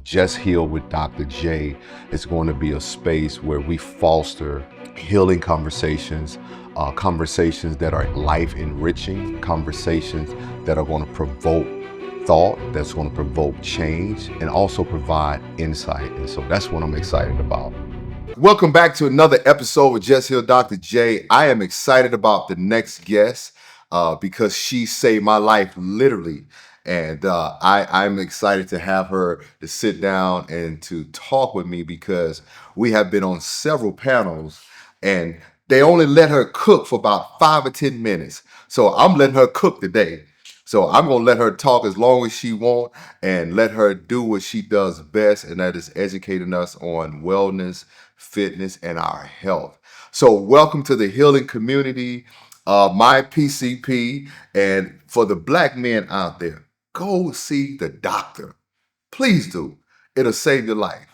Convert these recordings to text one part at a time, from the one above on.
Just Heal with Dr. J is going to be a space where we foster healing conversations, conversations that are life enriching, conversations that are going to provoke thought, that's going to provoke change, and also provide insight. And so that's what I'm excited about. Welcome back to another episode with Just Heal Dr. J. I am excited about the next guest because she saved my life literally. And I'm excited to have her to sit down and to talk with me because we have been on several panels and they only let her cook for about 5 or 10 minutes. So I'm letting her cook today. So I'm going to let her talk as long as she wants and let her do what she does best, and that is educating us on wellness, fitness, and our health. So welcome to the healing community, my PCP, and for the black men out there, go see the doctor. Please do. It'll save your life.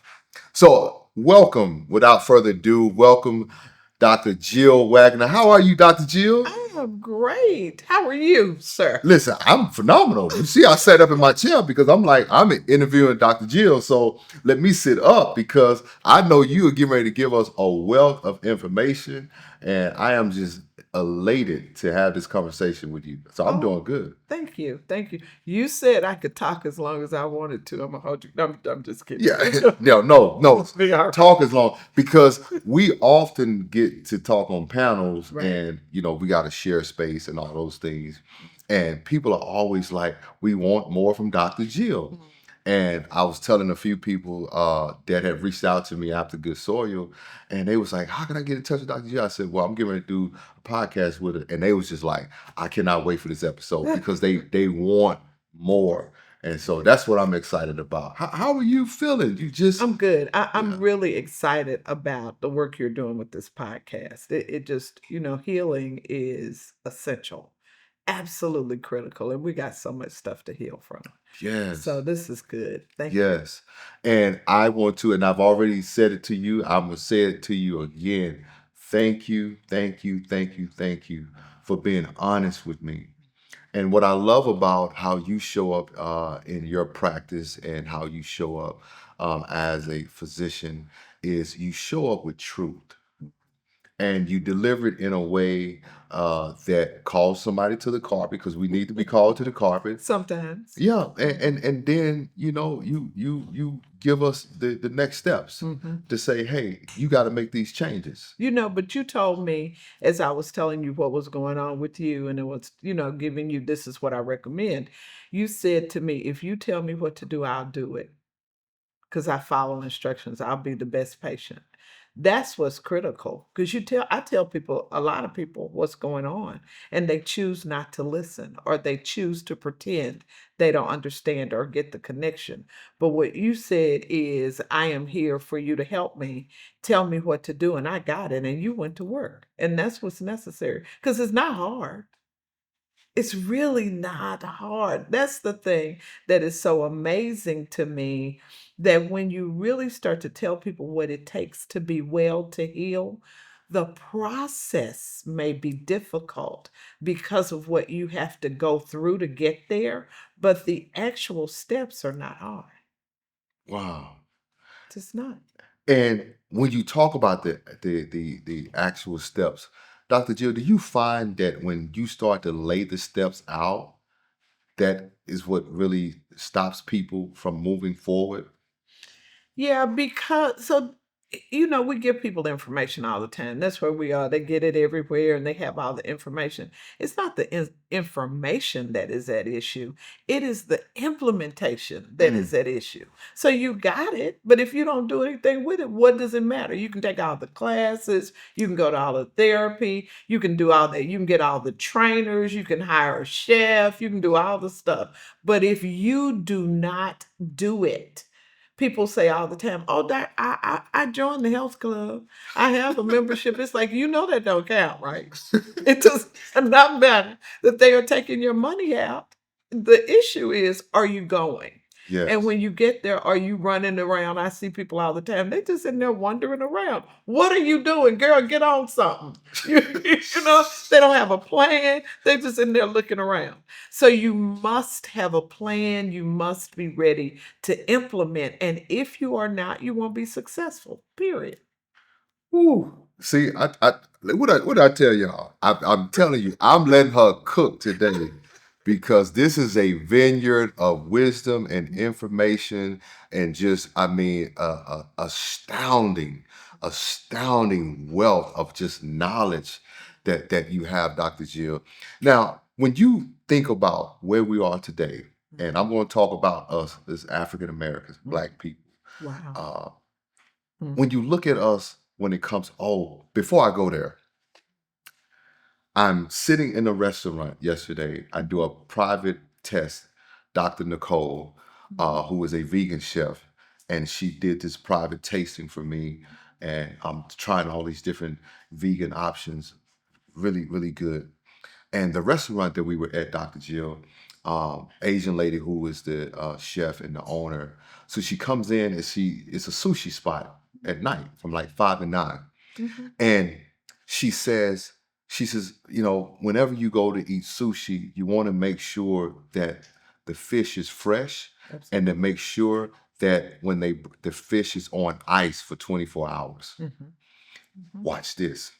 So welcome, without further ado, welcome Dr. Jill Waggoner. How are you, Dr. Jill? I am great. How are you, sir? Listen, I'm phenomenal. You see, I sat up in my chair because I'm interviewing Dr. Jill. So let me sit up because I know you are getting ready to give us a wealth of information. And I am just elated to have this conversation with you. So I'm doing good. Thank you. Thank you. You said I could talk as long as I wanted to. I'm going to hold you. I'm just kidding. Yeah, no. Talk as long because we often get to talk on panels, Right. and we got to share space and all those things. And people are always like, we want more from Dr. Jill. Mm-hmm. And I was telling a few people that had reached out to me after Good Soil, and they was like, how can I get in touch with Dr. Jill? I said, well, I'm getting ready to do a podcast with her. And they was just like, I cannot wait for this episode because they want more. And so that's what I'm excited about. How are you feeling? I'm good. I'm really excited about the work you're doing with this podcast. It just, healing is essential, absolutely critical. And we got so much stuff to heal from. Yes. So this is good. Thank you. Yes. And I want to, and I've already said it to you, I'm going to say it to you again. Thank you for being honest with me. And what I love about how you show up in your practice and how you show up as a physician is you show up with truth and you deliver it in a way that calls somebody to the carpet because we need to be called to the carpet. Sometimes. Yeah, and then you give us the next steps to say, hey, you got to make these changes. But you told me as I was telling you what was going on with you, and it was, giving you this is what I recommend. You said to me, if you tell me what to do, I'll do it. Because I follow instructions, I'll be the best patient. That's what's critical. Because I tell people, a lot of people, what's going on, and they choose not to listen, or they choose to pretend they don't understand or get the connection. But what you said is, I am here for you to help me. Tell me what to do, and I got it. And you went to work, and that's what's necessary. Because it's not hard. It's really not hard. That's the thing that is so amazing to me, that when you really start to tell people what it takes to be well, to heal, the process may be difficult because of what you have to go through to get there, but the actual steps are not hard. Wow. It's not. And when you talk about the actual steps, Dr. Jill, do you find that when you start to lay the steps out, that is what really stops people from moving forward? Yeah, because we give people information all the time. That's where we are. They get it everywhere and they have all the information. It's not the information that is at issue. It is the implementation that is at issue. So you got it, but if you don't do anything with it, what does it matter? You can take all the classes, you can go to all the therapy, you can do all that, you can get all the trainers, you can hire a chef, you can do all the stuff. But if you do not do it, people say all the time, "Oh, Doc, I joined the health club. I have a membership." It's like, that don't count, right? It does not matter that they are taking your money out. The issue is, are you going? And Yes. when you get there, are you running around? I see people all the time. They just in there wandering around. What are you doing, girl? Get on something. You know, they don't have a plan. They just in there looking around. So you must have a plan. You must be ready to implement. And if you are not, you won't be successful. Period. Woo. See, what I tell y'all? I'm telling you, I'm letting her cook today because this is a vineyard of wisdom and information and just, I mean, astounding wealth of just knowledge that you have, Dr. Jill. Now, when you think about where we are today, and I'm going to talk about us as African Americans, Black people. Wow. Uh, Mm. when you look at us when it comes, before I go there, I'm sitting in a restaurant yesterday. I do a private test. Dr. Nicole, who is a vegan chef, and she did this private tasting for me. And I'm trying all these different vegan options. Really, really good. And the restaurant that we were at, Dr. Jill, Asian lady who is the chef and the owner. So she comes in and it's a sushi spot at night from like 5 to 9. Mhm. And she says, whenever you go to eat sushi, you want to make sure that the fish is fresh and to Absolutely. make sure that when the fish is on ice for 24 hours. Mhm. Mhm. Watch this.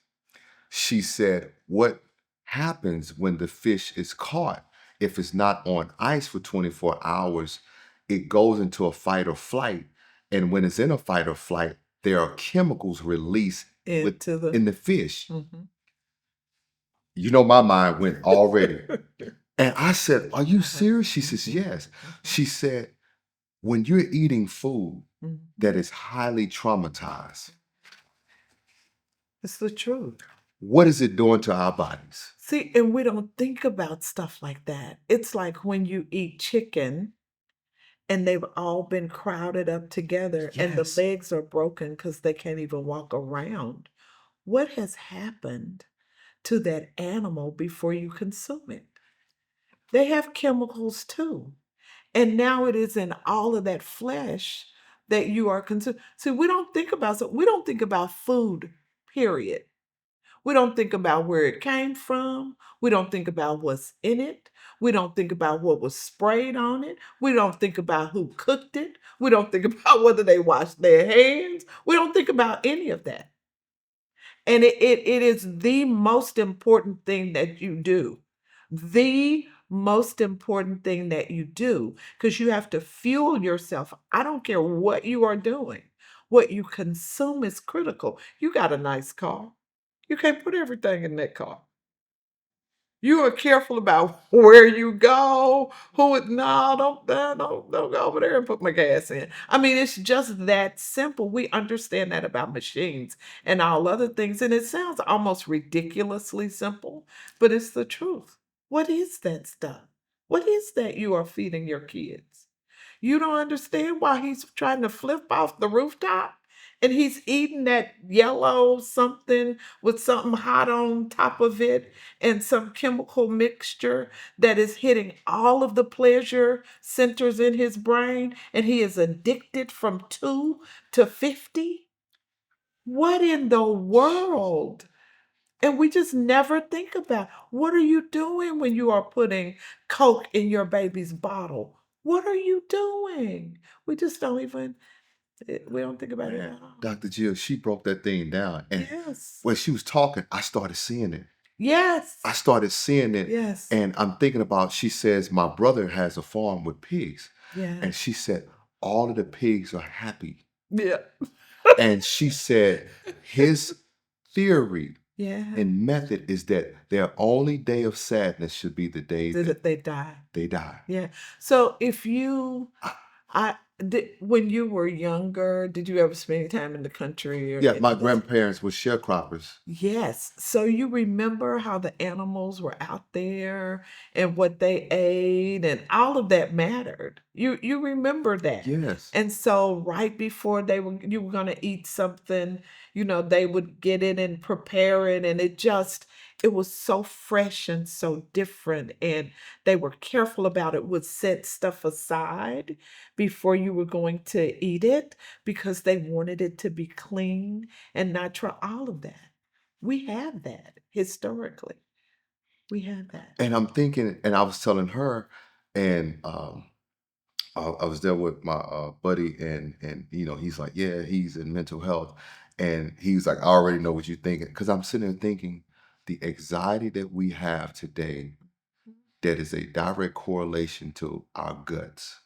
She said, what happens when the fish is caught? If it's not on ice for 24 hours, it goes into a fight or flight. And when it's in a fight or flight, there are chemicals released Into the. in the fish. Mhm. You know, my mind went already. And I said, are you serious? She says, yes. She said, when you're eating food Mhm. that is highly traumatized, It's the truth. what is it doing to our bodies? See, and we don't think about stuff like that. It's like when you eat chicken and they've all been crowded up together and the Yes. legs are broken because they can't even walk around. What has happened to that animal before you consume it? They have chemicals too. And now it is in all of that flesh that you are consuming. See, we don't think about food, period. We don't think about where it came from. We don't think about what's in it. We don't think about what was sprayed on it. We don't think about who cooked it. We don't think about whether they washed their hands. We don't think about any of that. And it is the most important thing that you do. The most important thing that you do, because you have to fuel yourself. I don't care what you are doing. What you consume is critical. You got a nice car. You can't put everything in that car. You are careful about where you go, who it no, don't go over there and put my gas in. I mean, it's just that simple. We understand that about machines and all other things, and it sounds almost ridiculously simple, but it's the truth. What is that stuff? What is that you are feeding your kids? You don't understand why he's trying to flip off the rooftop and he's eating that yellow something with something hot on top of it and some chemical mixture that is hitting all of the pleasure centers in his brain, and he is addicted from 2 to 50. What in the world? And we just never think about what are you doing when you are putting Coke in your baby's bottle? What are you doing? We just don't even, we don't think about it at all. Dr. Jill, she broke that thing down. And Yes. when she was talking, I started seeing it. Yes. I started seeing it. Yes. And I'm thinking about, she says, my brother has a farm with pigs. Yeah. And she said, all of the pigs are happy. Yeah. And she said, his theory Yeah. and method is that their only day of sadness should be the day that They die. they die. Yeah. So if you, when you were younger, did you ever spend any time in the country or Yeah, in my the- grandparents were sharecroppers. Yes. So you remember how the animals were out there and what they ate and all of that mattered. You remember that. Yes. And so right before you were going to eat something, they would get it and prepare it, and It was so fresh and so different, and they were careful about it, would set stuff aside before you were going to eat it because they wanted it to be clean and natural, all of that. We have that historically. We have that. And I'm thinking, and I was telling her, and I was there with my buddy, and he's like, yeah, he's in mental health, and he's like, I already know what you're thinking, because I'm sitting there thinking the anxiety that we have today, that is a direct correlation to our guts.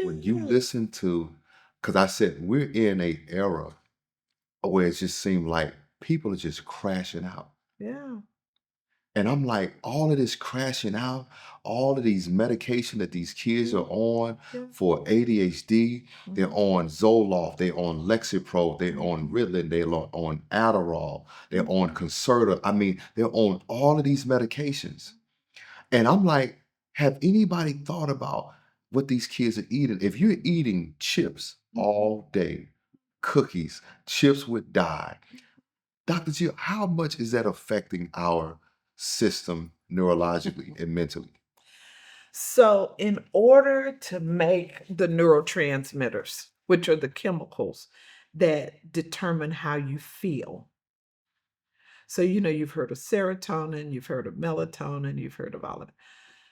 When you Yes. listen to, because I said we're in a era where it just seemed like people are just crashing out. Yeah. And I'm like, all of this crashing out, all of these medication that these kids are on Yeah. for ADHD, they're Mhm. on Zoloft, they're on Lexapro, they're on Mhm. Ritalin, they're on Adderall, they're on Mhm. Concerta. I mean, they're on all of these medications. And I'm like, have anybody thought about what these kids are eating? If you're eating chips all day, cookies, chips with dye, Dr. Jill, how much is that affecting our system neurologically and mentally? So, in order to make the neurotransmitters, which are the chemicals that determine how you feel. So, you've heard of serotonin, you've heard of melatonin, you've heard of all of that.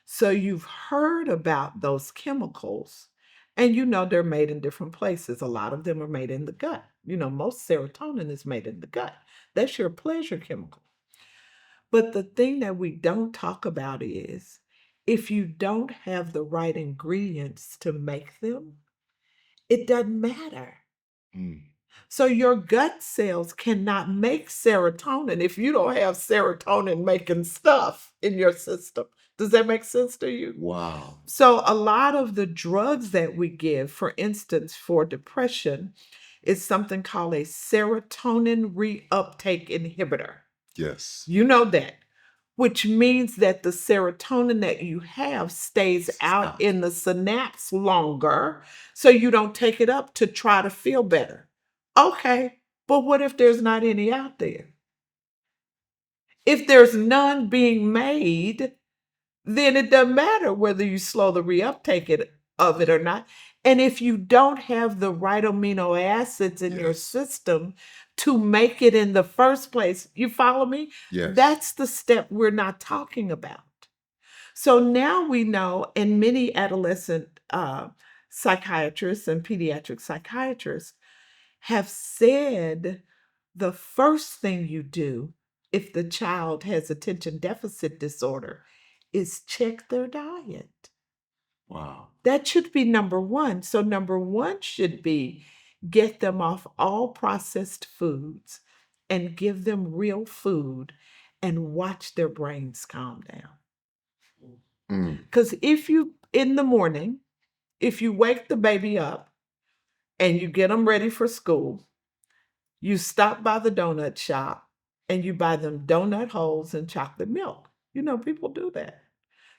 So, you've heard about those chemicals, and they're made in different places. A lot of them are made in the gut. Most serotonin is made in the gut. That's your pleasure chemical. But the thing that we don't talk about is if you don't have the right ingredients to make them, it doesn't matter. Mm, So your gut cells cannot make serotonin if you don't have serotonin making stuff in your system. Does that make sense to you? wow. So a lot of the drugs that we give, for instance, for depression, is something called a serotonin reuptake inhibitor. Yes. You know that, which means that the serotonin that you have stays out Out. in the synapse longer so you don't take it up to try to feel better. Okay, but what if there's not any out there? If there's none being made, then it doesn't matter whether you slow the of it or not. And if you don't have the right amino acids in your Yes. system to make it in the first place, you follow me? Yes. That's the step we're not talking about. So now we know, and many adolescent psychiatrists and pediatric psychiatrists have said the first thing you do if the child has attention deficit disorder is check their diet. Wow. That should be number one. So, number one should be get them off all processed foods and give them real food and watch their brains calm down. Mm, Because in the morning, if you wake the baby up and you get them ready for school, you stop by the donut shop and you buy them donut holes and chocolate milk. People do that.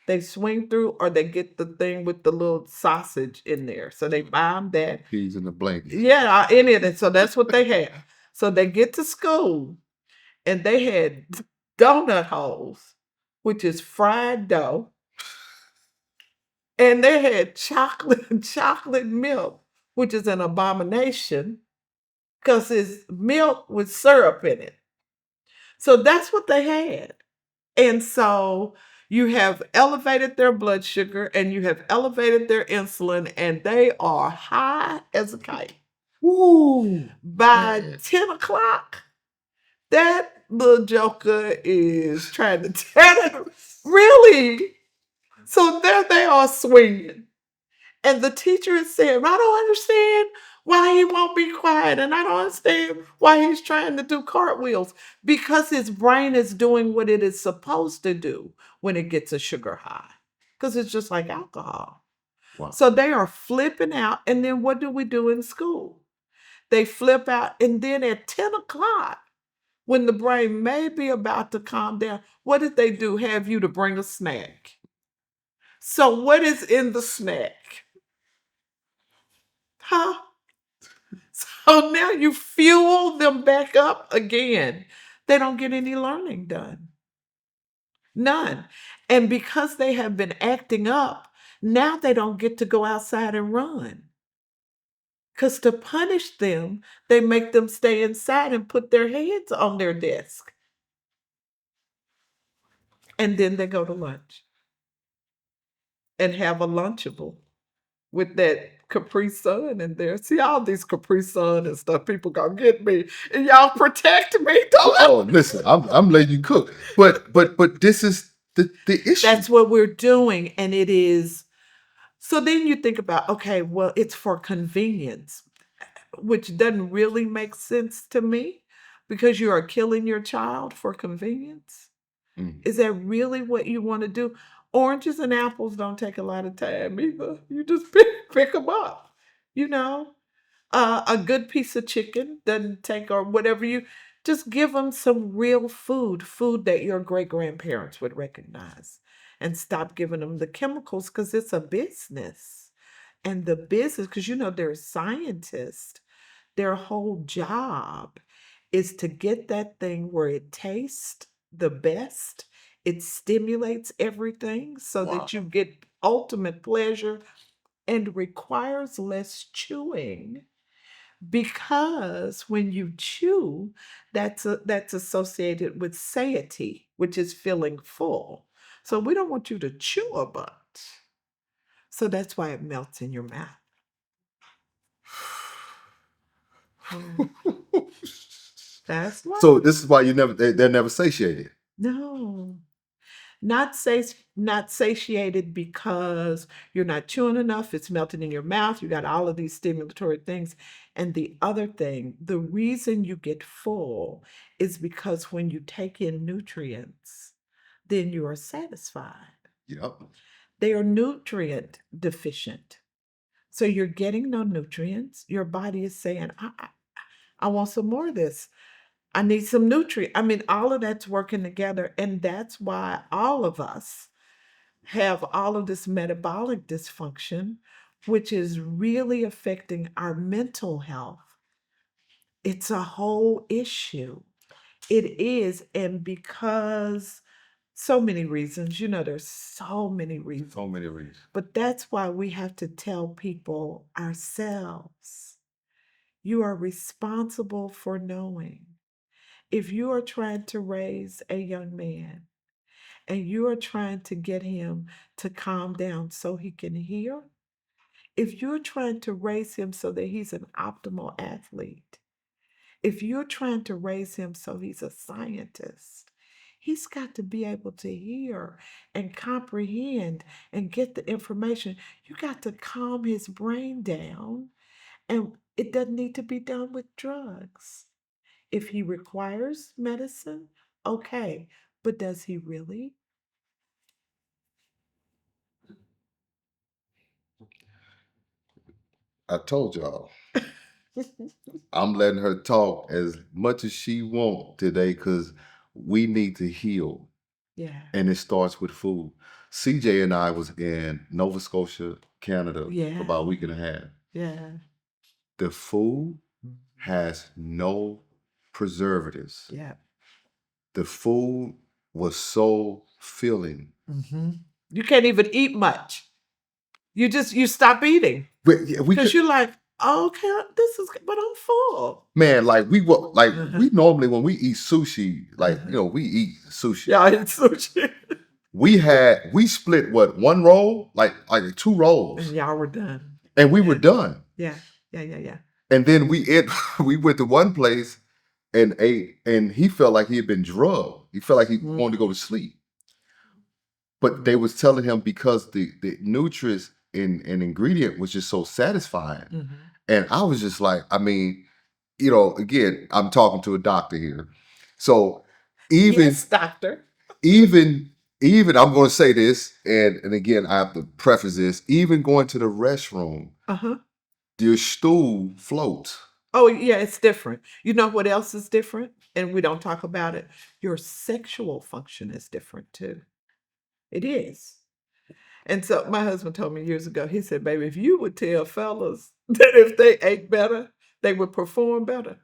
They swing through or they get the thing with the little sausage in there. So they buy them that. peas in the blanket. Yeah, in it. So that's what they have. So they get to school and they had donut holes, which is fried dough, and they had chocolate milk, which is an abomination because it's milk with syrup in it. So that's what they had. And so you have elevated their blood sugar and you have elevated their insulin, and they are high as a kite. Woo! By Man. 10 o'clock, that little joker is trying to tell it. Really? So there they are swinging. And the teacher is saying, I don't understand why he won't be quiet. And I don't understand why he's trying to do cartwheels. Because his brain is doing what it is supposed to do when it gets a sugar high. Because it's just like alcohol. Wow. So they are flipping out. And then what do we do in school? They flip out. And then at 10 o'clock, when the brain may be about to calm down, what did they do? Have you to bring a snack. So what is in the snack? Huh? So now you fuel them back up again. They don't get any learning done. None. And because they have been acting up, now they don't get to go outside and run. Because to punish them, they make them stay inside and put their heads on their desk. And then they go to lunch and have a Lunchable with that Capri Sun in there. See all these Capri Sun and stuff. People gonna get me, and y'all protect me. Oh, Don't. oh, listen, I'm letting you cook, but this is the issue. That's what we're doing, and it is. So then you think about, okay, well, it's for convenience, which doesn't really make sense to me, because you are killing your child for convenience. Mm. Is that really what you want to do? Oranges and apples don't take a lot of time either. You just pick them up, you know. A good piece of chicken doesn't take, or whatever you, just give them some real food that your great grandparents would recognize, and stop giving them the chemicals, because it's a business. And the business, because they're scientists, their whole job is to get that thing where it tastes the best. It stimulates everything so Wow. that you get ultimate pleasure, and requires less chewing, because when you chew, that's associated with satiety, which is feeling full. So we don't want you to chew a bunch. So that's why it melts in your mouth. Mm, that's why. So this is why they're never satiated. No. Not satiated because you're not chewing enough, it's melting in your mouth, you got all of these stimulatory things. And the other thing, the reason you get full is because when you take in nutrients, then you are satisfied. Yep. They are nutrient deficient. So you're getting no nutrients. Your body is saying, I want some more of this. I need some nutrient. I mean, all of that's working together. And that's why all of us have all of this metabolic dysfunction, which is really affecting our mental health. It's a whole issue. It is. And because so many reasons, there's so many reasons. So many reasons. But that's why we have to tell people ourselves, you are responsible for knowing. If you are trying to raise a young man and you are trying to get him to calm down so he can hear, if you're trying to raise him so that he's an optimal athlete, if you're trying to raise him so he's a scientist, he's got to be able to hear and comprehend and get the information. You got to calm his brain down, and it doesn't need to be done with drugs. If he requires medicine, okay, but does he really? I told y'all, I'm letting her talk as much as she want today because we need to heal, Yeah, and it starts with food. CJ and I was in Nova Scotia, Canada, for yeah, about a week and a half. yeah. The food has no preservatives. Yeah. The food was so filling. You can't even eat much. You stop eating But yeah, we because could, you're like, oh, okay, this is, but I'm full. man, like we were like Uh-huh. we normally when we eat sushi, like Uh-huh. we eat sushi. Yeah, I eat sushi. We split what, one roll, like two And rolls, y'all were done. and we were Yeah, done. yeah, yeah. And then we went to one place and ate, and he felt like he had been drugged. He felt like he wanted to go to sleep. But they was telling him because the nutrients and ingredient was just so satisfying. Mhm. And I was just like, I mean, again, I'm talking to a doctor here. So even Yes, doctor. even I'm going to say this, and again, I have to preface this, even going to the restroom, Uh-huh. your stool floats. Oh, yeah, it's different. You know what else is different? And we don't talk about it. Your sexual function is different too. It is. And so my husband told me years ago, he said, baby, if you would tell fellas that if they ate better, they would perform better.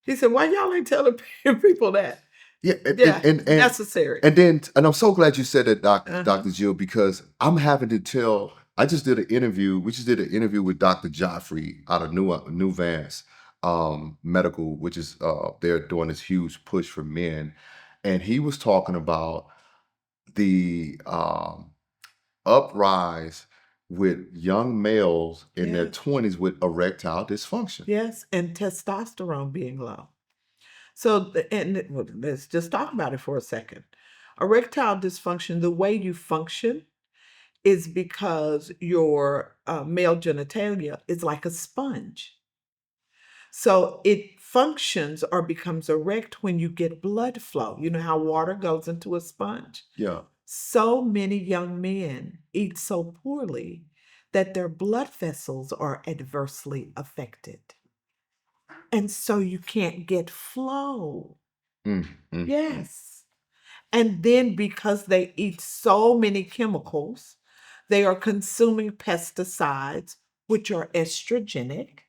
He said, why y'all ain't telling people that? Yeah, Yeah, necessary. and I'm so glad you said that, Uh-huh. Dr. Jill, because I'm having to tell. I just did an interview. We just did an interview with Dr. Joffrey out of New Vance Medical, which is they're doing this huge push for men, and he was talking about the uprise with young males in their Yes. 20s with erectile dysfunction. Yes, and testosterone being low. So, well, let's just talk about it for a second. Erectile dysfunction, the way you function is because your male genitalia is like a sponge. So it functions or becomes erect when you get blood flow. You know how water goes into a sponge? Yeah. So many young men eat so poorly that their blood vessels are adversely affected. And so you can't get flow. Mm, mm, mm. Yes. And then because they eat so many chemicals, they are consuming pesticides, which are estrogenic.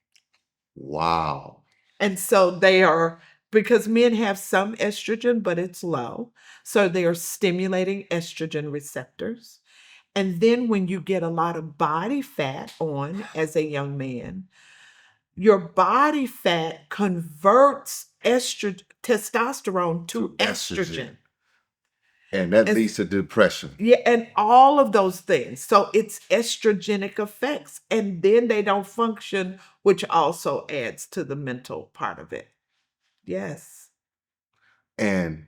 Wow. And so they are, because men have some estrogen, but it's low. So they are stimulating estrogen receptors. And then when you get a lot of body fat on as a young man, your body fat converts testosterone to To estrogen. estrogen. And that And leads to depression. yeah, and all of those things. So it's estrogenic effects. And then they don't function, which also adds to the mental part of it. Yes. And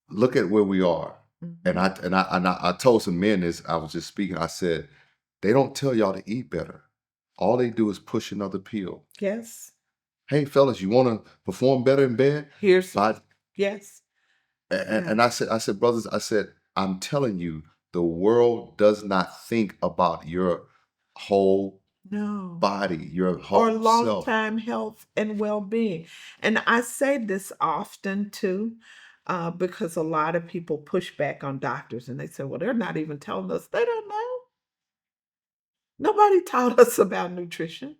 look at where we are. And Mhm. I told some men this. I was just speaking. I said, they don't tell y'all to eat better. All they do is push another pill. Yes. Hey, fellas, you want to perform better in bed? Here's, But yes. Yeah. and I said, brothers, I said, I'm telling you, the world does not think about your whole No. body, your Or whole long self. time health and well being. And I say this often too, because a lot of people push back on doctors and they say, well, they're not even telling us. They don't know. Nobody taught us about nutrition.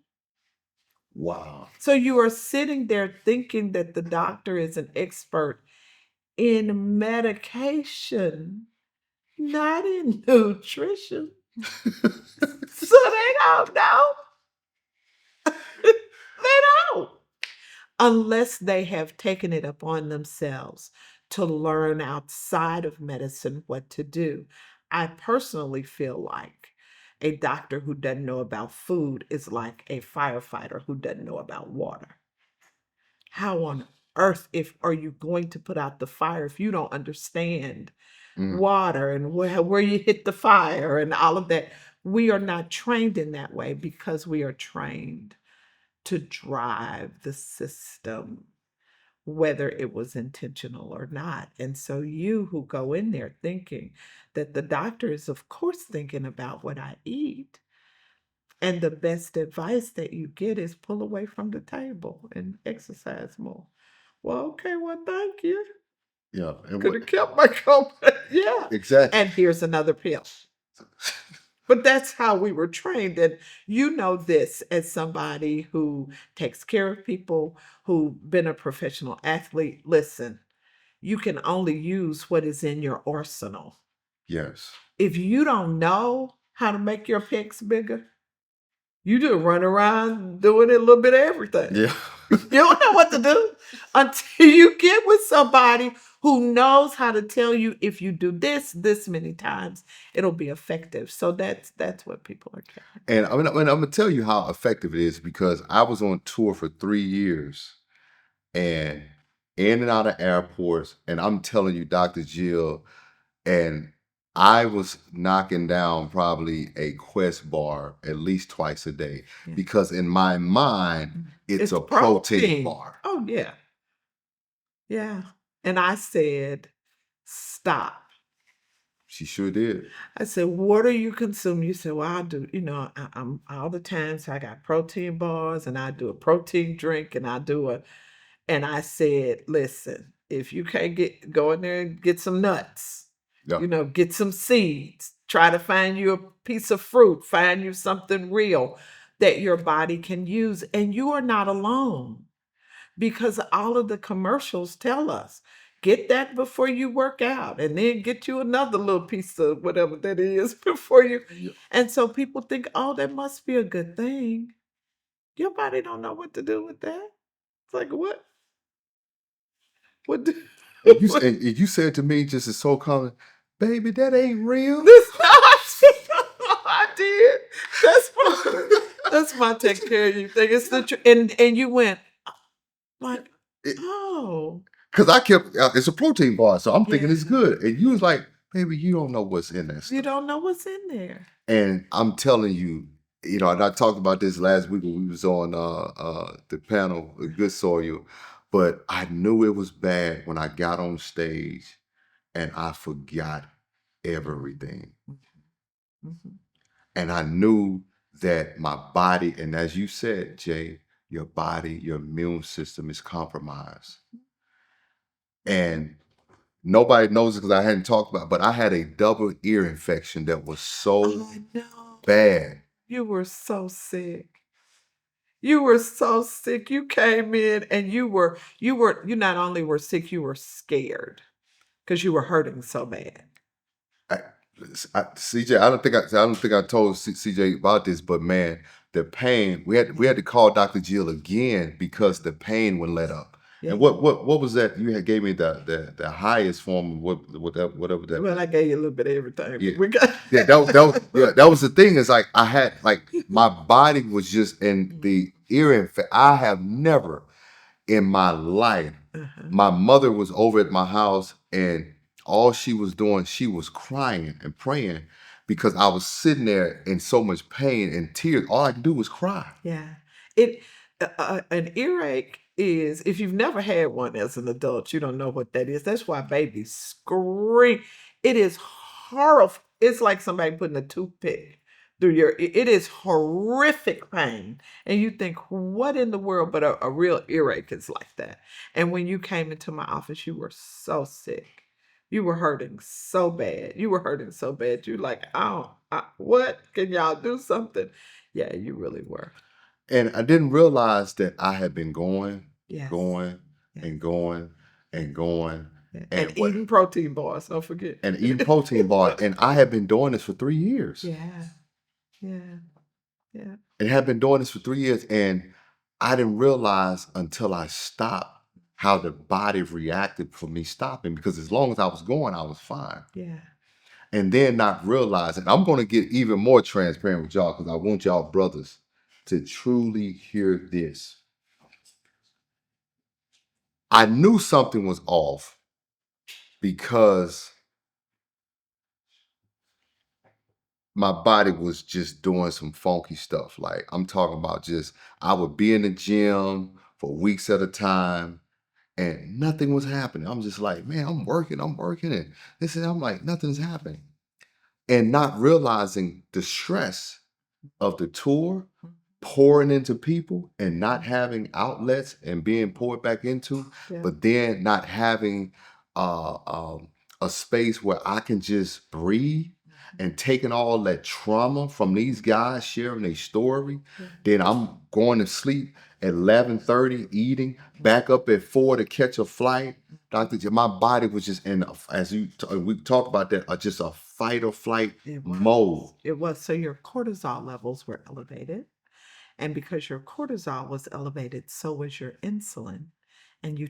Wow. So you are sitting there thinking that the doctor is an expert in medication, not in nutrition. So they don't know. They don't. Unless they have taken it upon themselves to learn outside of medicine what to do. I personally feel like a doctor who doesn't know about food is like a firefighter who doesn't know about water. How on earth if are you going to put out the fire if you don't understand Mm, water and where you hit the fire and all of that? We are not trained in that way because we are trained to drive the system, whether it was intentional or not. And so you who go in there thinking that the doctor is, of course, thinking about what I eat, and the best advice that you get is pull away from the table and exercise more. Well, okay, well, thank you. yeah. And Could what have kept my company. Yeah. exactly. And here's another pill. But that's how we were trained. And you know this as somebody who takes care of people, who've been a professional athlete. Listen, you can only use what is in your arsenal. Yes. If you don't know how to make your pecs bigger, you just run around doing a little bit of everything. Yeah. You don't know what to do until you get with somebody who knows how to tell you if you do this many times, it'll be effective. So that's what people are trying. And I'm gonna tell you how effective it is because I was on tour for 3 years and in and out of airports, and I'm telling you, Dr. Jill, and I was knocking down probably a Quest bar at least twice a day Yeah. because in my mind, it's It's a protein protein. bar. Oh yeah. Yeah. And I said, stop. She sure did. I said, what are you consuming? You said, well, I do, I'm all the time. So I got protein bars and I do a protein drink and and I said, listen, if you can't go in there and get some nuts, Yeah. get some seeds, try to find you a piece of fruit, find you something real that your body can use. And you are not alone because all of the commercials tell us Get that before you work out, and then get you another little piece of whatever that is before you. And so people think, oh, that must be a good thing. Your body don't know what to do with that. It's like, what? What? And you said to me just as so common, baby, that ain't real. This not. I did. That's my take care of you thing. It's the and you went like, oh, Because I kept, it's a protein bar, so I'm thinking it's yeah. good. And you was like, baby, you don't know what's in that You stuff. don't know what's in there. And I'm telling you, and I talked about this last week when we was on the panel, The Good Soil, but I knew it was bad when I got on stage and I forgot everything. Mhm. And I knew that my body, and as you said, Jay, your body, your immune system is compromised. And nobody knows it because I hadn't talked about it, but I had a double ear infection that was so I know. bad. You were so sick. You were so sick. You came in and you not only were sick, you were scared because you were hurting so bad. CJ, I don't think I told CJ about this, but man, the pain, we had to call Dr. Jill again because the pain would let up. Yeah. And what was that? You had gave me the highest form of whatever that. Well, I gave you a little bit of everything. Yeah. We got that was the thing. Is like I had like my body was just in the ear infection. I have never in my life. My mother was over at my house and all she was doing, she was crying and praying because I was sitting there in so much pain and tears. All I could do was cry. Yeah. It an earache is if you've never had one as an adult, you don't know what that is. That's why babies scream. It is horrible. It's like somebody putting a toothpick through it is horrific pain. And you think, what in the world? But a real earache is like that. And when you came into my office, you were so sick. You were hurting so bad. You were hurting so bad. You like, oh, what? Can y'all do something? Yeah, you really were. And I didn't realize that I had been going, Yes. going, Yes. and going, and going. Yeah. And And eating protein bars, don't forget. and eating protein bar. And I had been doing this for 3 years. Yeah. Yeah. Yeah. And had been doing this for 3 years. And I didn't realize until I stopped how the body reacted for me stopping because as long as I was going, I was fine. Yeah. And then not realizing, I'm going to get even more transparent with y'all because I want y'all brothers to truly hear this. I knew something was off because my body was just doing some funky stuff. Like I'm talking about just, I would be in the gym for weeks at a time and nothing was happening. I'm just like, man, I'm working. And this and I'm like, nothing's happening. And not realizing the stress of the tour, pouring into people and not having outlets and being poured back into, Yeah. but then not having a space where I can just breathe and taking all that trauma from these guys sharing their story. Then I'm going to sleep at 11:30, eating, back up at 4 to catch a flight. My body was just in, we talked about that, just a fight or flight mode. It was. So your cortisol levels were elevated. And because your cortisol was elevated, so was your insulin. And you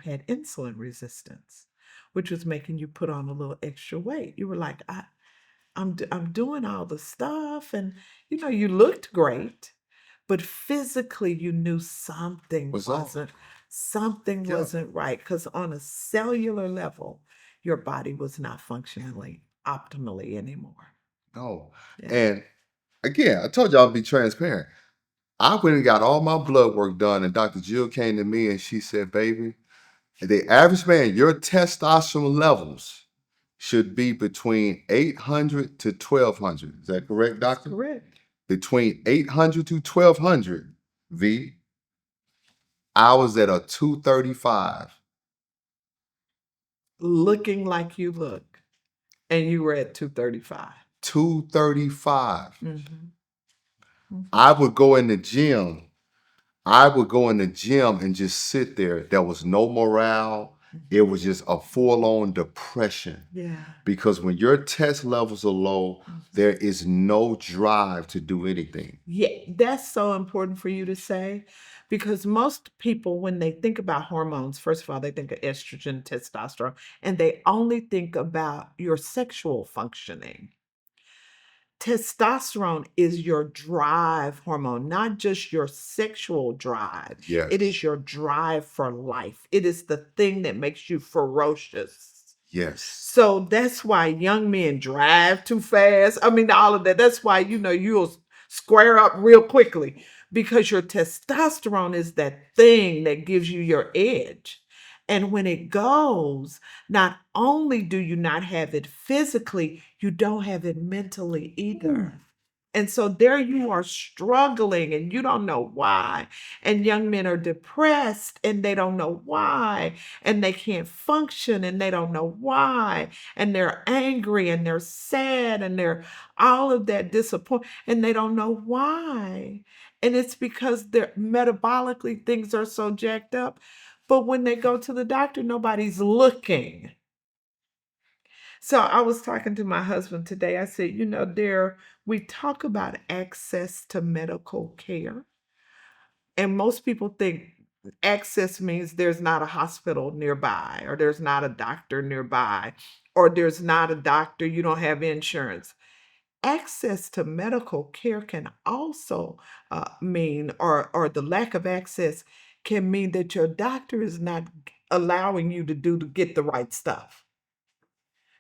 had insulin resistance, which was making you put on a little extra weight. You were like, I'm doing all the stuff, and you looked great, but physically you knew something wasn't right because on a cellular level, your body was not functioning optimally anymore. No. Yeah. And again, I told you I'll be transparent. I went and got all my blood work done, and Dr. Jill came to me and she said, baby, the average man, your testosterone levels should be between 800 to 1200. Is that correct, doctor? Correct. Between 800 to 1200, V. I was at a 235. Looking like you look, and you were at 235. 235. Mm-hmm. I would go in the gym. I would go in the gym and just sit there. There was no morale. It was just a full-on depression Yeah. because when your test levels are low, there is no drive to do anything. Yeah, that's so important for you to say because most people, when they think about hormones, first of all, they think of estrogen, testosterone, and they only think about your sexual functioning. Testosterone is your drive hormone, not just your sexual drive. It is Yes. your drive for life. It is the thing that makes you ferocious. Yes. So that's why young men drive too fast. I mean, all of that. That's why, you'll square up real quickly because your testosterone is that thing that gives you your edge. And when it goes, not only do you not have it physically, you don't have it mentally either. And so there you are struggling and you don't know why. And young men are depressed and they don't know why. And they can't function and they don't know why. And they're angry and they're sad and they're all of that disappointment and they don't know why. And it's because they're metabolically things are so jacked up. But when they go to the doctor, nobody's looking. So I was talking to my husband today. I said, we talk about access to medical care. And most people think access means there's not a hospital nearby, or there's not a doctor nearby, or there's not a doctor, you don't have insurance. Access to medical care can also mean, or the lack of access can mean that your doctor is not allowing you to get the right stuff.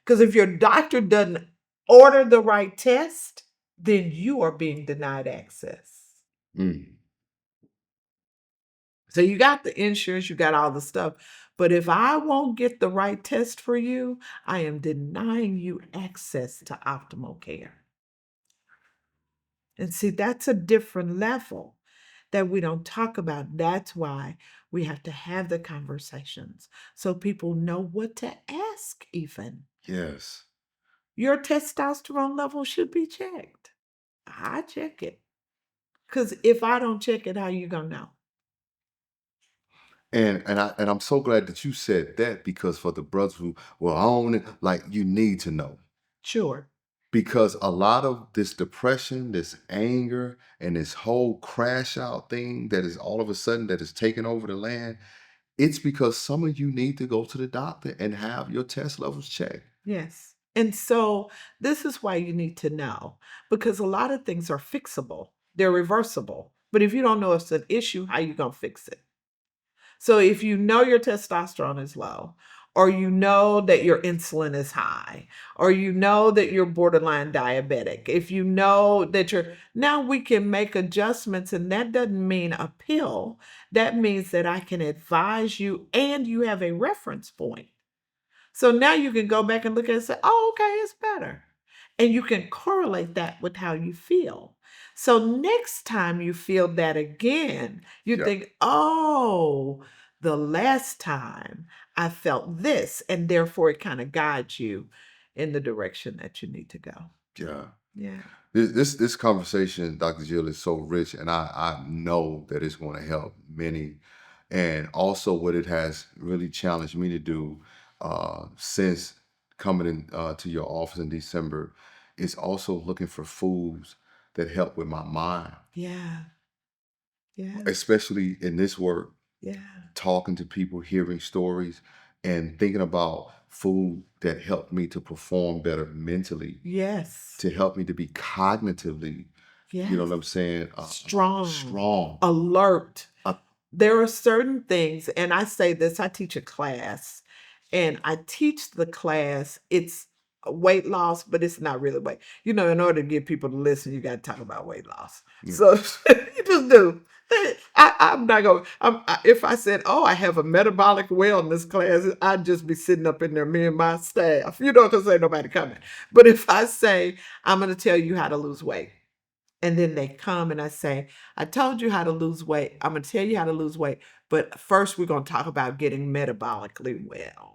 Because if your doctor doesn't order the right test, then you are being denied access. Mm. So you got the insurance, you got all the stuff. But if I won't get the right test for you, I am denying you access to optimal care. And see, that's a different level that we don't talk about. That's why we have to have the conversations so people know what to ask, even. Yes. Your testosterone level should be checked. I check it. Because if I don't check it, how you going to know? And I'm so glad that you said that because for the brothers who were on it, like you need to know. Sure. Because a lot of this depression, this anger, and this whole crash out thing that is all of a sudden that is taking over the land, it's because some of you need to go to the doctor and have your test levels checked. Yes. And so this is why you need to know because a lot of things are fixable. They're reversible. But if you don't know it's an issue, how you going to fix it? So if you know your testosterone is low, or you know that your insulin is high, or you know that you're borderline diabetic, if you know that now we can make adjustments, and that doesn't mean a pill. That means that I can advise you and you have a reference point. So now you can go back and look at it and say, oh, okay, it's better. And you can correlate that with how you feel. So next time you feel that again, you think, oh, the last time I felt this, and therefore it kind of guides you in the direction that you need to go. Yeah. Yeah. This conversation, Dr. Jill, is so rich, and I know that it's going to help many. And also, what it has really challenged me to do since coming in to your office in December is also looking for foods that help with my mind, Yeah. Yeah. especially in this work, Yeah. talking to people, hearing stories, and thinking about food that helped me to perform better mentally, Yes. to help me to be cognitively, you know Yes. what I'm saying? Strong. Alert. There are certain things, and I say this, I teach a class, and I teach the class, it's weight loss, but it's not really weight. In order to get people to listen, you got to talk about weight loss. Yeah. So you just do. I'm not going to, if I said, oh, I have a metabolic wellness class, I'd just be sitting up in there, me and my staff, because ain't nobody coming. But if I say, I'm going to tell you how to lose weight, and then they come and I say, I told you how to lose weight. I'm going to tell you how to lose weight. But first, we're going to talk about getting metabolically well.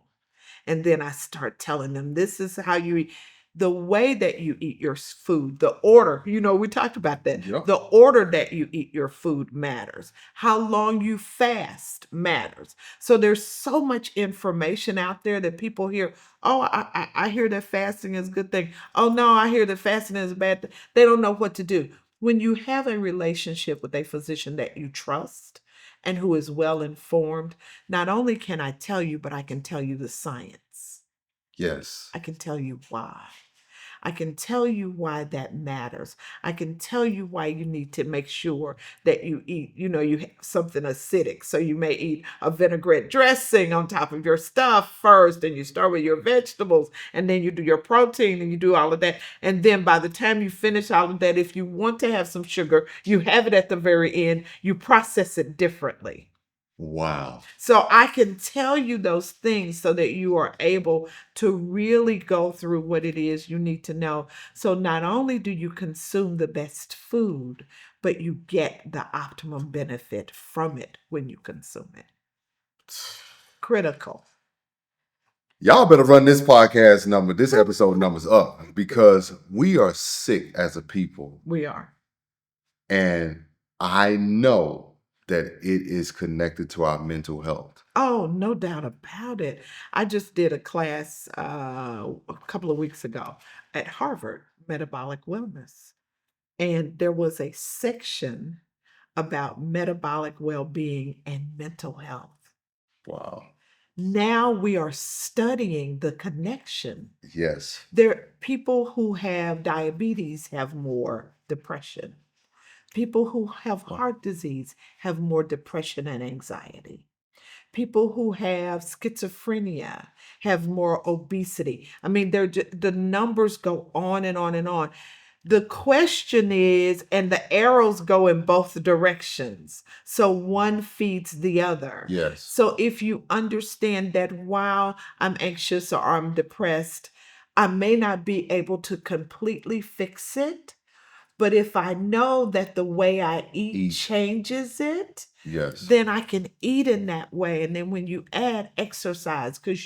And then I start telling them, this is how you eat. The way that you eat your food, the order, we talked about that. Yep. The order that you eat your food matters. How long you fast matters. So there's so much information out there that people hear, oh, I hear that fasting is a good thing. Oh, no, I hear that fasting is a bad thing. They don't know what to do. When you have a relationship with a physician that you trust and who is well informed, not only can I tell you, but I can tell you the science. Yes. I can tell you why. I can tell you why that matters. I can tell you why you need to make sure that you eat, you have something acidic. So you may eat a vinaigrette dressing on top of your stuff first, and you start with your vegetables, and then you do your protein, and you do all of that. And then by the time you finish all of that, if you want to have some sugar, you have it at the very end. You process it differently. Wow. So I can tell you those things so that you are able to really go through what it is you need to know. So not only do you consume the best food, but you get the optimum benefit from it when you consume it. Critical. Y'all better run this episode numbers up, because we are sick as a people. We are. And I know that it is connected to our mental health. Oh, no doubt about it. I just did a class a couple of weeks ago at Harvard, Metabolic Wellness. And there was a section about metabolic well-being and mental health. Wow. Now we are studying the connection. Yes. People who have diabetes have more depression. People who have heart disease have more depression and anxiety. People who have schizophrenia have more obesity. I mean, the numbers go on and on and on. The question is, and the arrows go in both directions. So one feeds the other. Yes. So if you understand that while I'm anxious or I'm depressed, I may not be able to completely fix it. But if I know that the way I eat changes it, yes, then I can eat in that way. And then when you add exercise, because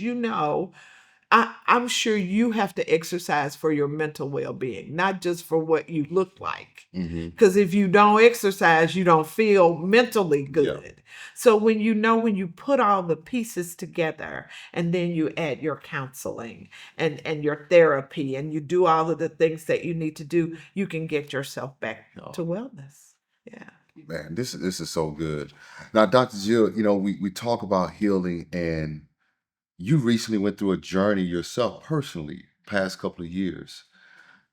I'm sure you have to exercise for your mental well-being, not just for what you look like. Because if you don't exercise, you don't feel mentally good. Yeah. So when you put all the pieces together, and then you add your counseling and your therapy, and you do all of the things that you need to do, you can get yourself back to wellness. Yeah. Man, this is so good. Now, Dr. Jill, we talk about healing, and you recently went through a journey yourself personally, past couple of years.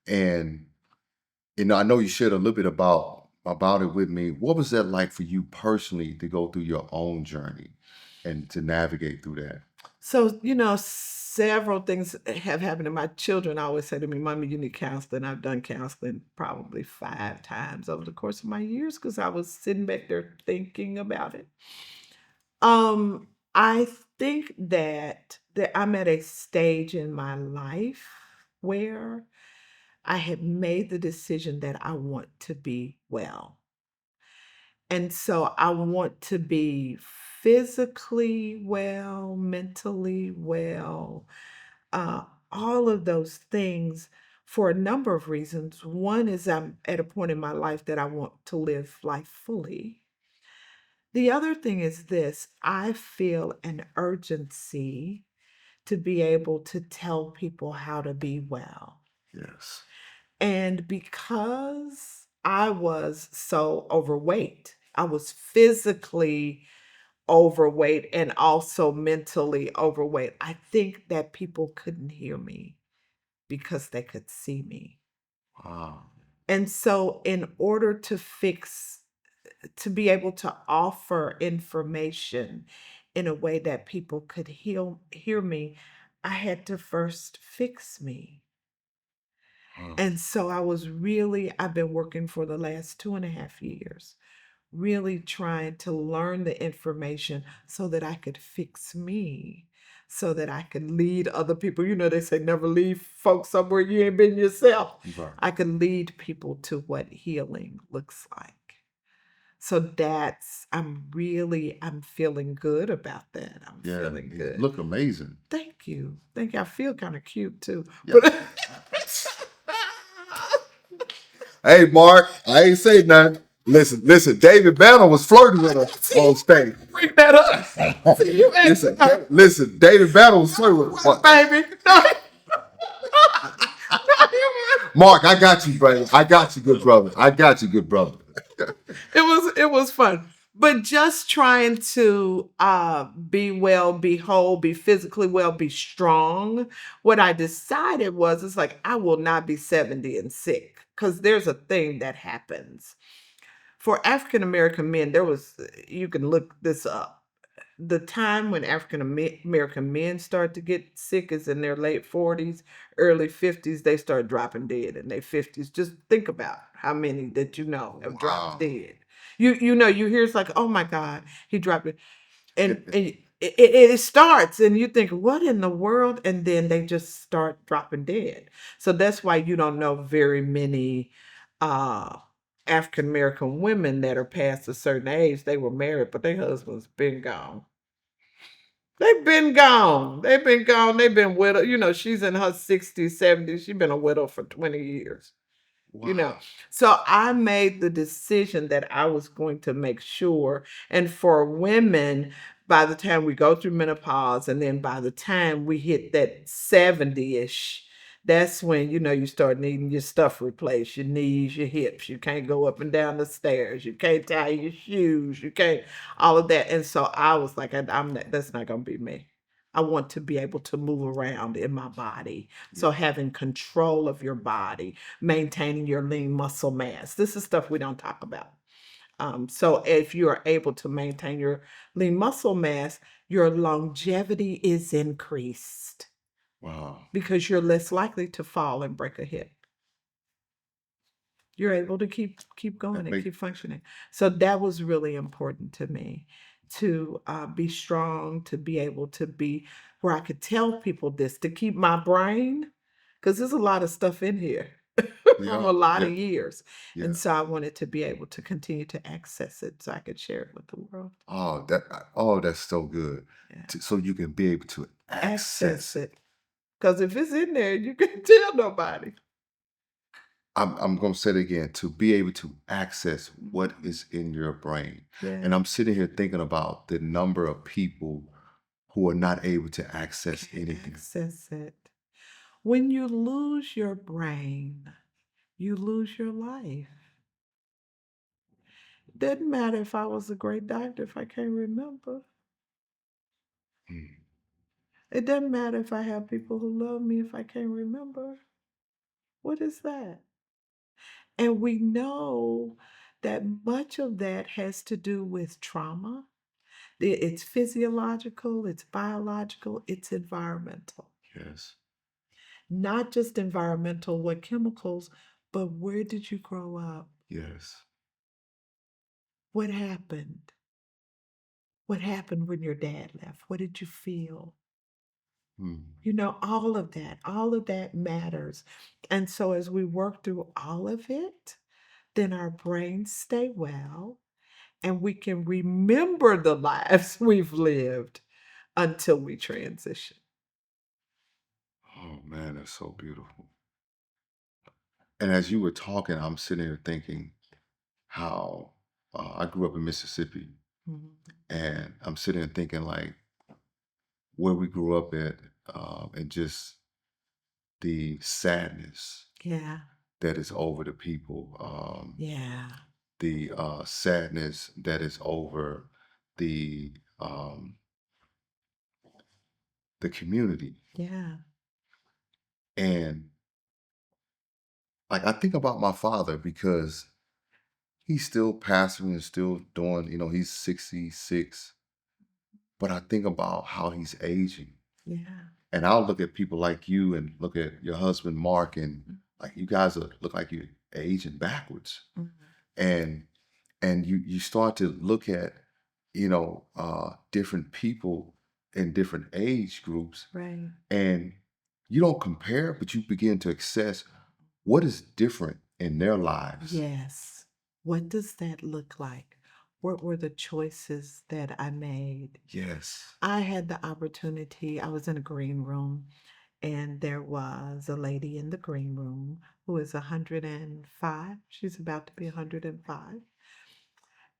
And, I know you shared a little bit about it with me. What was that like for you personally to go through your own journey and to navigate through that? So, several things have happened to my children. Always say to me, Mommy, you need counseling. I've done counseling probably 5 times over the course of my years because I was sitting back there thinking about it. I think that I'm at a stage in my life where I have made the decision that I want to be well. And so I want to be physically well, mentally well, all of those things for a number of reasons. One is I'm at a point in my life that I want to live life fully. The other thing is this: I feel an urgency to be able to tell people how to be well. Yes. And because I was so overweight, I was physically overweight and also mentally overweight, I think that people couldn't hear me because they could see me. Wow. And so in order to be able to offer information in a way that people could hear me, I had to first fix me. And so I've been working for the last 2.5 years, really trying to learn the information so that I could fix me, so that I could lead other people. They say never leave folks somewhere you ain't been yourself. Right. I could lead people to what healing looks like. So I'm feeling good about that. I'm feeling good. Look amazing. Thank you. I feel kind of cute too. Yeah. Hey, Mark, I ain't say nothing. Listen. David Banner was flirting with her on stage. Bring that up. See, you ain't Listen. David Banner was flirting with her. baby. No, no, you weren't. Mark, I got you, brother. I got you, good brother. I got you, good brother. It was fun. But just trying to be well, be whole, be physically well, be strong. What I decided was it's like I will not be 70 and sick because there's a thing that happens. For African American men, there was you can look this up. The time when African American men start to get sick is in their late 40s, early 50s. They start dropping dead in their 50s. Just think about how many that you know have dropped Wow. dead. You know you hear it's like, oh my God, he dropped it, and it starts and you think, what in the world, and then they just start dropping dead. So that's why you don't know very many uh African American women that are past a certain age. They were married but their husbands been gone. They've been gone. They've been gone. They've been widow. You know, she's in her 60s, 70s. She's been a widow for 20 years. You know, Wow. so I made the decision that I was going to make sure. And for women, by the time we go through menopause, and then by the time we hit that 70-ish, that's when, you know, you start needing your stuff replaced, your knees, your hips. You can't go up and down the stairs. You can't tie your shoes. You can't, all of that. And so I was like, I'm not, that's not going to be me. I want to be able to move around in my body. Yeah. So having control of your body, maintaining your lean muscle mass. This is stuff we don't talk about. So if you are able to maintain your lean muscle mass, your longevity is increased Wow. because you're less likely to fall and break a hip. You're able to keep going That and make keep functioning. So that was really important to me to be strong, to be able to be where I could tell people this, to keep my brain, because there's a lot of stuff in here from yeah. a lot Yeah. of years. Yeah. And so I wanted to be able to continue to access it so I could share it with the world. That's so good. Yeah. So you can be able to Access access it. it. Because if it's in there, you can tell nobody. I'm gonna say it again, to be able to access what Mhm. is in your brain. And Yeah. I'm sitting here thinking about the number of people who are not able to access Can't anything. access it. When you lose your brain, you lose your life. Doesn't matter if I was a great doctor if I can't remember. Mm. It doesn't matter if I have people who love me if I can't remember. What is that? And we know that much of that has to do with trauma. It's physiological, it's biological, it's environmental. Yes. Not just environmental, what chemicals, but where did you grow up? Yes. What happened? What happened when your dad left? What did you feel? Mm. You know, all of that matters. And so as we work through all of it, then our brains stay well and we can remember the lives we've lived until we transition. Oh man, that's so beautiful. And as you were talking, I'm sitting here thinking how I grew up in Mississippi, Mhm. and I'm sitting here thinking like where we grew up at, and just the sadness Yeah, that is over the people, yeah, the sadness that is over the um, the community, yeah, and like I think about my father because he's still pastoring and still doing, he's 66, but I think about how he's aging. yeah. And I'll look at people like you and look at your husband Mark, and like you guys look like you're aging backwards. Mhm. And you start to look at, different people in different age groups, Right. and you don't compare, but you begin to assess what is different in their lives. Yes. What does that look like? What were the choices that I made? Yes. I had the opportunity, I was in a green room, and there was a lady in the green room who who is 105. She's about to be 105.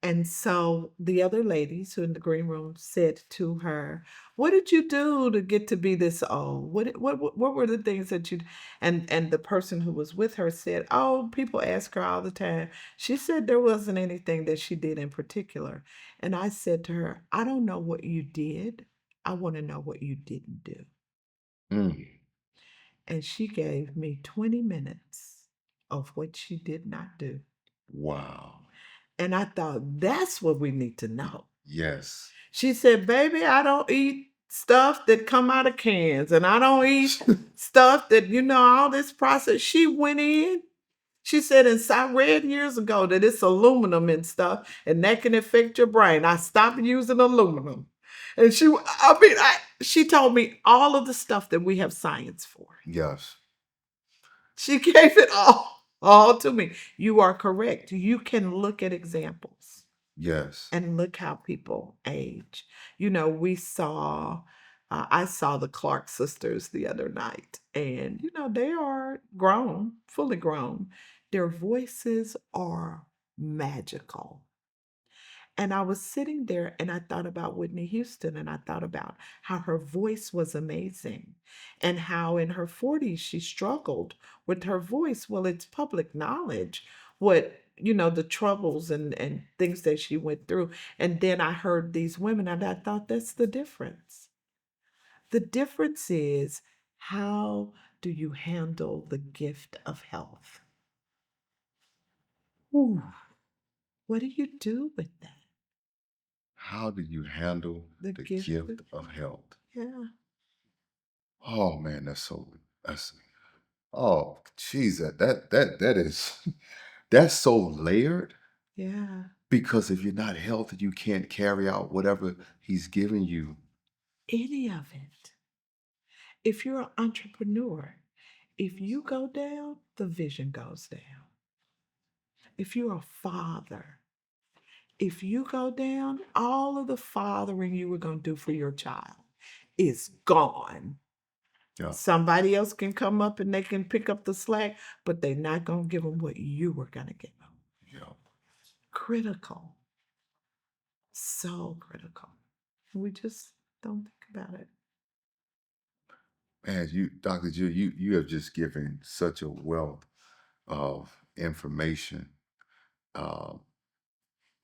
And so the other ladies who in the green room said to her, "What did you do to get to be this old? What were the things that you?" And the person who was with her said, "Oh, people ask her all the time." She said there wasn't anything that she did in particular. And I said to her, "I don't know what you did. I want to know what you didn't do." Mm. And she gave me 20 minutes of what she did not do. Wow. And I thought, that's what we need to know. Yes. She said, "Baby, I don't eat stuff that come out of cans, and I don't eat stuff that, all this process." She went in. She said, "And so I read years ago that it's aluminum and stuff, and that can affect your brain. I stopped using aluminum." And she told me all of the stuff that we have science for. Yes. She gave it all to me. You are correct. You can look at examples Yes. and look how people age. I saw the Clark sisters the other night, and they are grown, fully grown. Their voices are magical. And I was sitting there and I thought about Whitney Houston, and I thought about how her voice was amazing and how in her 40s she struggled with her voice. Well, it's public knowledge what, the troubles and things that she went through. And then I heard these women and I thought that's the difference. The difference is, how do you handle the gift of health? Ooh. What do you do with that? How do you handle The the gift gift of health? yeah. Oh man, that's oh geez, that is that's so layered Yeah. because if you're not healthy, you can't carry out whatever he's given you. Any of it. If you're an entrepreneur, if you go down, the vision goes down. If you're a father, if you go down, all of the fathering you were going to do for your child is gone. Yeah. Somebody else can come up and they can pick up the slack, but they're not going to give them what you were going to give them. Yeah. Critical. So critical. We just don't think about it. Man, Dr. Jill, you have just given such a wealth of information. Um,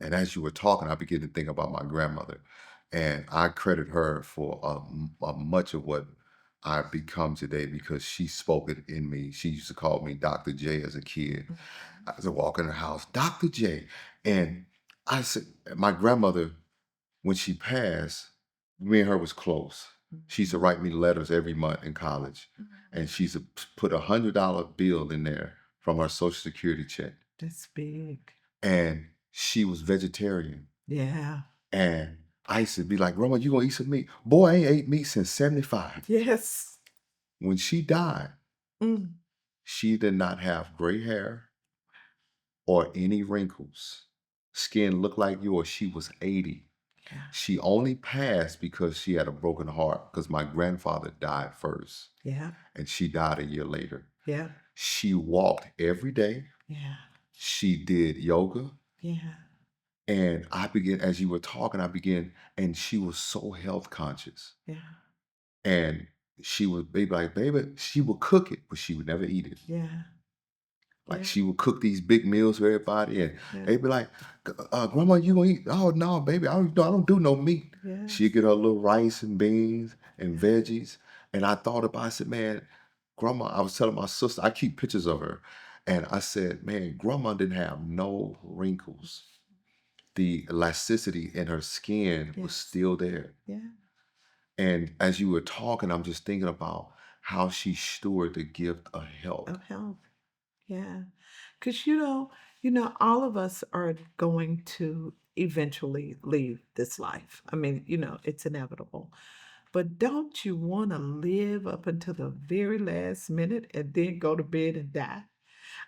and as you were talking, I began to think about my grandmother, and I credit her for much of what I've become today because she spoke it in me. She used to call me Dr. J as a kid. I used to walk in her house, Dr. J. And I said, my grandmother, when she passed, me and her was close. She used to write me letters every month in college. And she used to put $100 bill in there from her Social Security check. That's big. And she was vegetarian. Yeah. And I used to be like, Grandma, you gonna eat some meat? Boy, I ain't ate meat since 75. Yes. When she died, Mm. she did not have gray hair or any wrinkles. Skin looked like yours. She was 80. Yeah. She only passed because she had a broken heart because my grandfather died first. Yeah. And she died a year later. Yeah. She walked every day. Yeah. She did yoga. Yeah. And I began, as you were talking, and she was so health conscious. Yeah. And she would be like, baby, she would cook it, but she would never eat it. Yeah. Like Yeah. she would cook these big meals for everybody, and Yeah. they'd be like, Grandma, you gonna eat? Oh no, baby, I don't do no meat. Yes. She'd get her little rice and beans and veggies. And I thought about it, I said, man, Grandma, I was telling my sister, I keep pictures of her. And I said, man, Grandma didn't have no wrinkles. The elasticity in her skin was Yes. still there. Yeah. And as you were talking, I'm just thinking about how she stewarded the gift of health. Of health. Yeah. Because, all of us are going to eventually leave this life. I mean, it's inevitable. But don't you want to live up until the very last minute and then go to bed and die?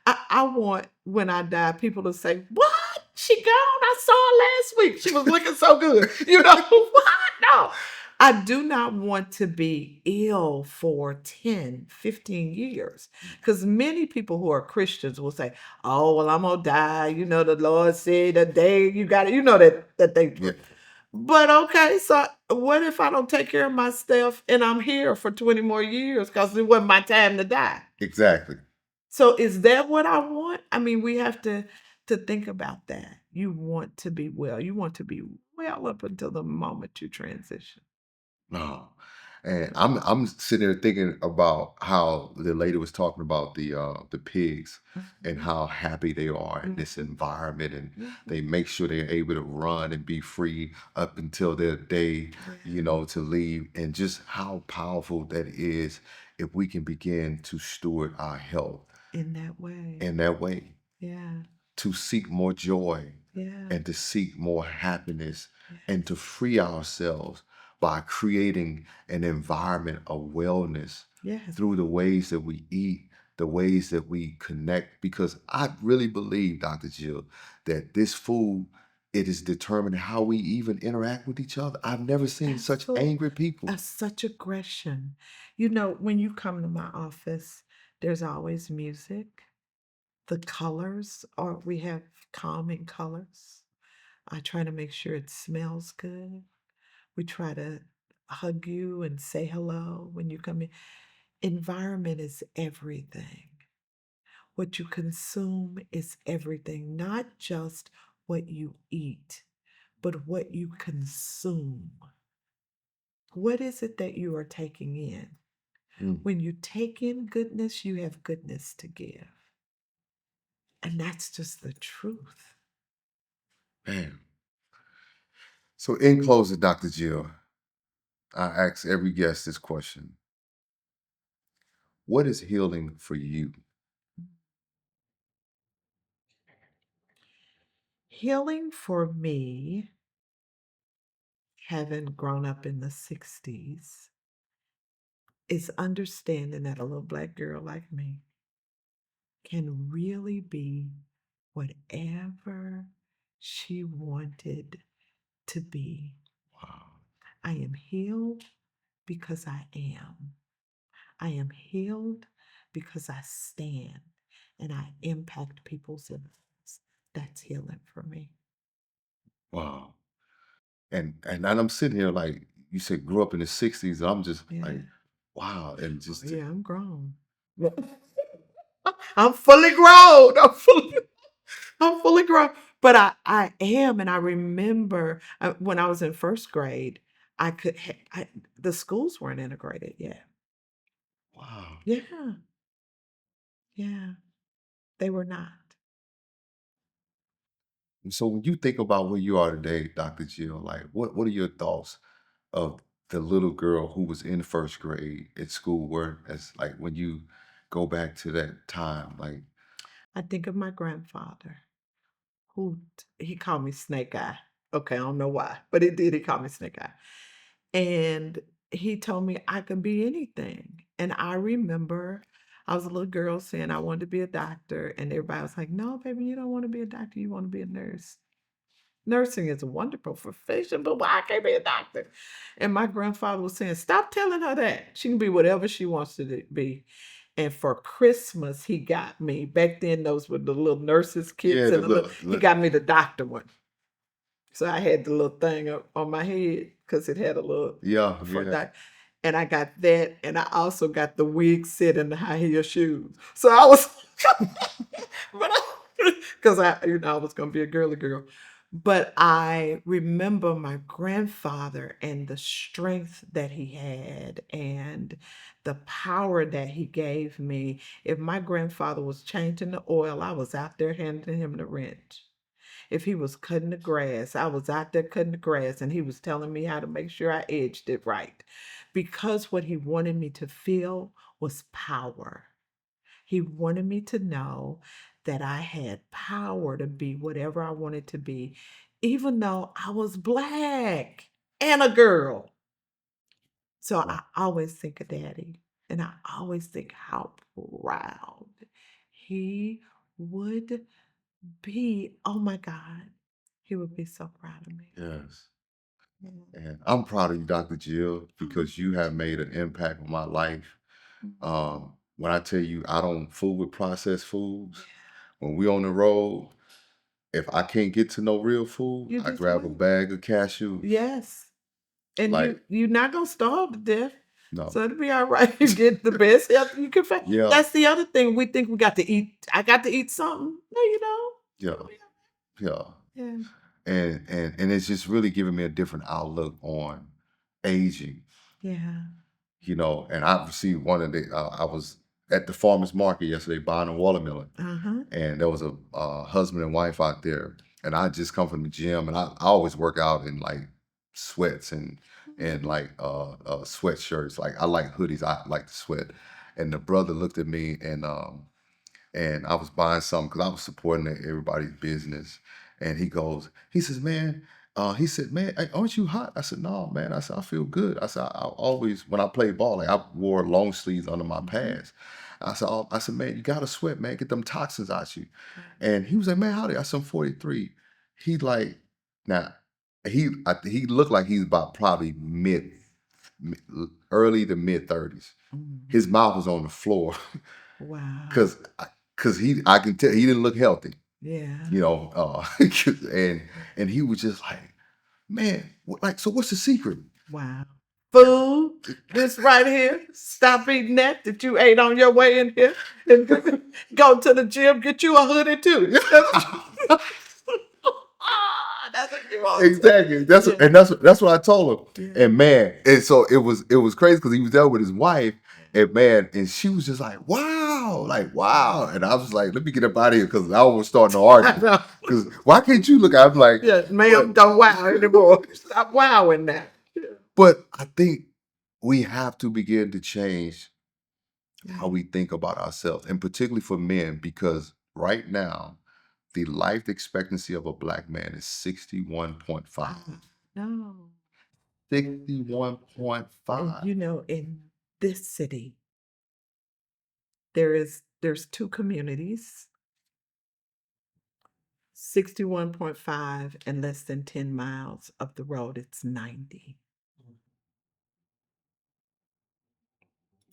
I want, when I die, people to say, "What? She gone? I saw her last week. She was looking so good." What? No. I do not want to be ill for 10, 15 years. Because many people who are Christians will say, oh, well, I'm gonna die. You know, the Lord said the day you got it, you know that they Yeah, but okay, so what if I don't take care of my stuff and I'm here for 20 more years because it wasn't my time to die? exactly. So is that what I want? I mean, we have to think about that. You want to be well. You want to be well up until the moment you transition. No. And I'm sitting there thinking about how the lady was talking about the pigs and Mhm, how happy they are in this mhm, environment, and mhm. they make sure they're able to run and be free up until their day, Yeah, to leave, and just how powerful that is if we can begin to steward our health in that way. in that way, Yeah, to seek more joy yeah, and to seek more happiness and to yes, free ourselves by creating an environment of wellness yes. through the ways that we eat, the ways that we connect. Because I really believe, Dr. Jill, that this food, it is determining how we even interact with each other. I've never seen such Absolutely. angry people. Such aggression. You know, when you come to my office, there's always music. The colors are, we have calming colors. I try to make sure it smells good. We try to hug you and say hello when you come in. Environment is everything. What you consume is everything, not just what you eat, but what you consume. What is it that you are taking in? Mm, When you take in goodness, you have goodness to give. And that's just the truth. man. So, in closing, Dr. Jill, I ask every guest this question: what is healing for you? Healing for me, having grown up in the 60s, is understanding that a little black girl like me can really be whatever she wanted to be. Wow. I am healed because I am. I am healed because I stand and I impact people's lives. That's healing for me. Wow. And I'm sitting here like you said, grew up in the '60s. I'm just like, Yeah. wow, and Oh, just yeah, I'm grown. Yeah. I'm fully grown. I'm fully grown. But I am, and I remember when I was in first grade, I could, the schools weren't integrated yet. wow. Yeah, yeah, they were not. And so when you think about where you are today, Dr. Jill, like what are your thoughts of the little girl who was in first grade at school? Where as like when you go back to that time, like I think of my grandfather, who he called me Snake Eye. Okay, I don't know why, but it did. He called me Snake Eye, and he told me I could be anything. And I remember I was a little girl saying I wanted to be a doctor, and everybody was like, "No, baby, you don't want to be a doctor. You want to be a nurse." Nursing is a wonderful profession, but why I can't be a doctor? And my grandfather was saying, stop telling her that. She can be whatever she wants to be. And for Christmas, he got me, back then, those were the little nurses' yeah, kits, and he got me the doctor one. So I had the little thing up on my head because it had a little yeah, for yeah. that. And I got that, and I also got the wig set and the high heel shoes. So I was, but because I was gonna be a girly girl. But I remember my grandfather and the strength that he had and the power that he gave me. If my grandfather was changing the oil, I was out there handing him the wrench. If he was cutting the grass, I was out there cutting the grass and he was telling me how to make sure I edged it right. Because what he wanted me to feel was power. He wanted me to know that I had power to be whatever I wanted to be, even though I was black and a girl. So I Wow. always think of daddy, and I always think how proud he would be. Oh my God, he would be so proud of me. Yes. And I'm proud of you, Dr. Jill, because you have made an impact on my life. When I tell you I don't fool with processed foods, when we on the road, if I can't get to no real food, You I just grab a wait. bag of cashews. Yes. And Like, you're not gonna starve to death. no. So it'll be all right. You get the best health you can find. Yeah, That's the other thing. We think we got to eat. I got to eat something. No, you don't. yeah, Oh, yeah. yeah. Yeah. And it's just really giving me a different outlook on aging. Yeah. And I received one of the. I was at the farmers market yesterday buying a watermelon, Uh-huh. and there was a husband and wife out there, and I just come from the gym, and I always work out in like sweats and like sweatshirts. Like I like hoodies. I like to sweat. And the brother looked at me and I was buying something because I was supporting everybody's business. And he says, man, man, hey, aren't you hot? I said, no, man. I said, I feel good. I said, I always, when I played ball, like I wore long sleeves under my pads. I said, man, you gotta sweat, man. Get them toxins out you. And he was like, man, how old are you? I said, I'm 43. He like, now, he looked like he's about probably mid- early to mid 30s. His mouth was on the floor. Wow. Cause I can tell he didn't look healthy, Yeah. and he was just like, man, so what's the secret? Wow. Food, this right here. Stop eating that you ate on your way in here. And go to the gym, get you a hoodie too. That's what you want. Exactly. That's what I told him. Yeah. And man, and so it was crazy because he was there with his wife, and man, and she was just like, wow, and I was like, let me get up out of here because I was starting to I argue. know. Because why can't you look? I'm like, Yeah, ma'am, don't wow anymore. Stop wowing now. but I think we have to begin to change how we think about ourselves, and particularly for men, because right now, the life expectancy of a black man is 61.5. No. 61.5. And in this city, there's two communities, 61.5 and less than 10 miles up the road, it's 90.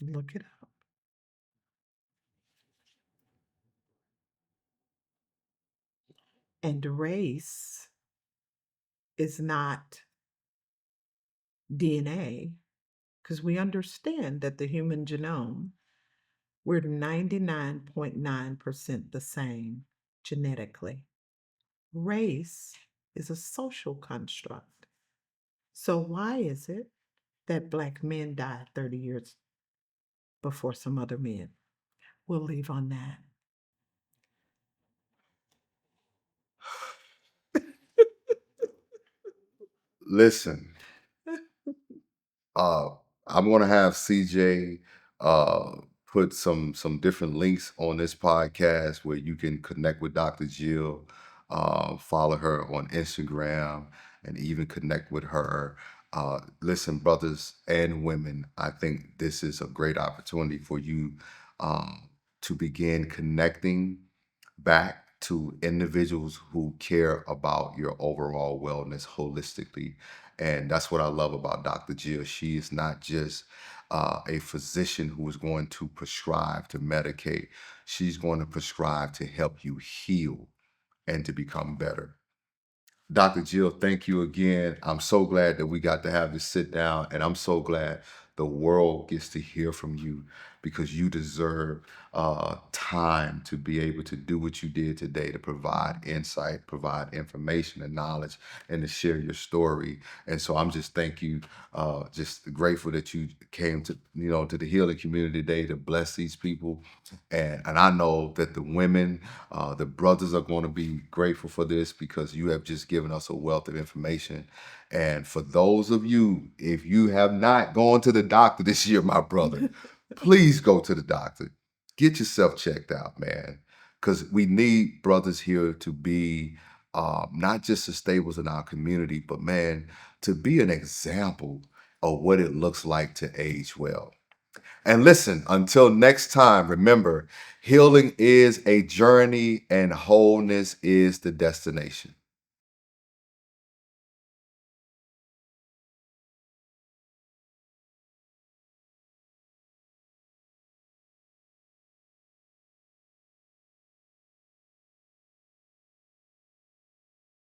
Look it up. And race is not DNA, because we understand that the human genome, we're 99.9% the same genetically. Race is a social construct. So why is it that black men die 30 years before some other men? We'll leave on that. Listen, uh, I'm gonna have CJ put some different links on this podcast where you can connect with Dr. Jill, follow her on Instagram, and even connect with her. Listen, brothers and women, I think this is a great opportunity for you to begin connecting back to individuals who care about your overall wellness holistically. And that's what I love about Dr. Jill. She is not just a physician who is going to prescribe to medicate, she's going to prescribe to help you heal and to become better. Dr. Jill, thank you again. I'm so glad that we got to have this sit down, and I'm so glad the world gets to hear from you because you deserve time to be able to do what you did today to provide insight, provide information and knowledge, and to share your story. And so I'm just thank you, just grateful that you came to the healing community today to bless these people. And I know that the women, the brothers are going to be grateful for this because you have just given us a wealth of information. And for those of you, if you have not gone to the doctor this year, my brother, please go to the doctor. Get yourself checked out, man. Because we need brothers here to be not just the staples in our community, but man, to be an example of what it looks like to age well. And listen, until next time, remember, healing is a journey and wholeness is the destination.